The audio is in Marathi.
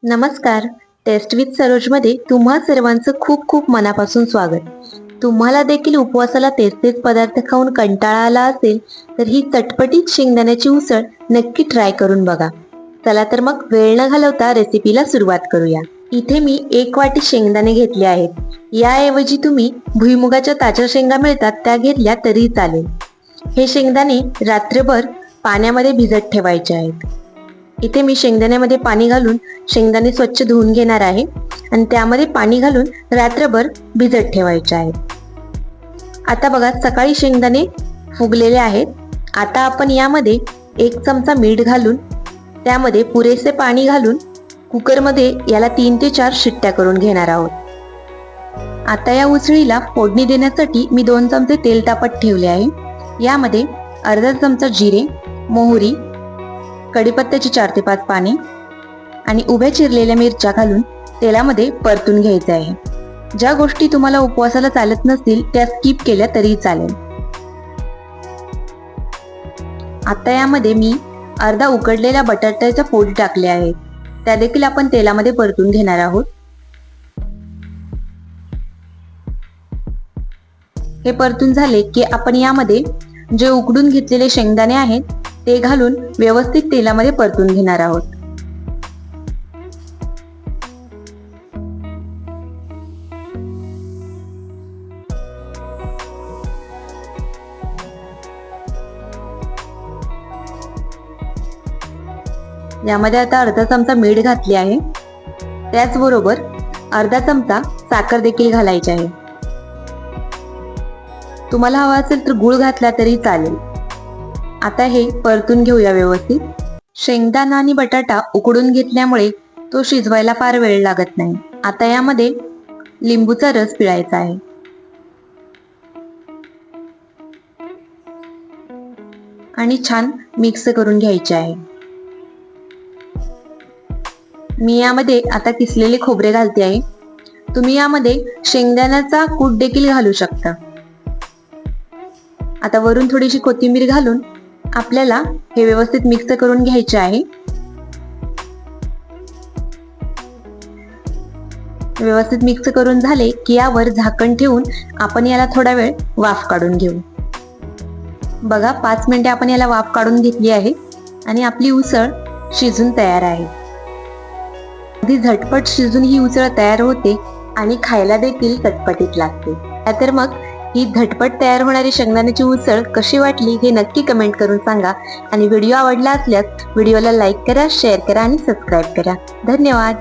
नमस्कार. टेस्ट विथ सरोजमध्ये तुम्हा सर्वांचं खूप खूप मनापासून स्वागत. तुम्हाला देखील उपवासाला तेच तेच पदार्थ खाऊन कंटाळा आला असेल तर ही चटपटीत शेंगदाण्याची उसळ नक्की ट्राय करून बघा. चला तर मग वेळ न घालवता रेसिपीला सुरुवात करूया. इथे मी 1 वाटी शेंगदाणे घेतले आहेत. याऐवजी तुम्ही भुईमुगाच्या ताज्या शेंगा मिळतात त्या घेतल्या तरी चालेल. हे शेंगदाणे रात्रभर पाण्यामध्ये भिजत ठेवायचे आहेत. इथे मी शेंगदाण्यामध्ये पाणी घालून शेंगदाणे स्वच्छ धुवून घेणार आहे आणि त्यामध्ये पाणी घालून रात्रभर भिजत ठेवायचे आहेत. आता बघा सकाळी शेंगदाणे फुगलेले आहेत. आता आपण यामध्ये 1 चमचा मीठ घालून त्यामध्ये पुरेसे पाणी घालून कुकरमध्ये याला 3 ते 4 शिट्ट्या करून घेणार आहोत. आता या उसळीला फोडणी देण्यासाठी मी 2 चमचे तेल तापत ठेवले आहे. यामध्ये अर्धा चमचा जिरे, मोहरी, कढीपत्त्याची 4 ते 5 पाने आणि उभ्या चिरलेल्या मिरच्या घालून तेलामध्ये परतून घ्यायचे आहे. ज्या गोष्टी तुम्हाला उपवासाला चालत नसतील त्या स्किप केल्या तरी चालेल. आता यामध्ये मी अर्धा उकडलेल्या बटाट्याच्या फोडी टाकल्या आहेत. त्या देखील आपण तेलामध्ये परतून घेणार आहोत. हे परतून झाले की आपण यामध्ये जे उकडून घेतलेले शेंगदाणे आहेत ते घालून व्यवस्थित तेलामध्ये परतून घेणार आहोत. यामध्ये आता अर्धा चमचा मीठ घातले आहे. त्याचबरोबर अर्धा चमचा साखर देखील घालायची आहे. तुम्हाला हवा असेल तर गूळ घातला तरी चालेल. आता हे परतून घेऊया व्यवस्थित. शेंगदाणा आणि बटाटा उकडून घेतल्यामुळे तो शिजवायला फार वेळ लागत नाही. आता यामध्ये लिंबूचा रस पिळायचा आहे. आणि छान मिक्स करून घ्यायचे आहे. मी यामध्ये आता किसलेले खोबरे घालते आहे. तुम्ही यामध्ये शेंगदाण्याचा कूट देखील घालू शकता. आता वरून थोडीशी कोथिंबीर घालून आपल्याला हे व्यवस्थित मिक्स करून घ्यायचे आहे. व्यवस्थित मिक्स करून झाले की यावर झाकण ठेवून आपण याला थोडा वेळ वाफ काढून घेऊ. बघा 5 मिनिटे आपण याला वाफ काढून घेतली आहे आणि आपली उसळ शिजून तयार आहे. अगदी झटपट शिजून ही उसळ तयार होते आणि खायला देखील चटपटीत लागते. तर मग ही झटपट तयार होणारी शेंगदाण्याची उसळ कशी वाटली हे नक्की कमेंट करून सांगा आणि व्हिडिओ आवडला असल्यास व्हिडिओला लाईक करा, शेअर करा आणि सबस्क्राईब करा. धन्यवाद.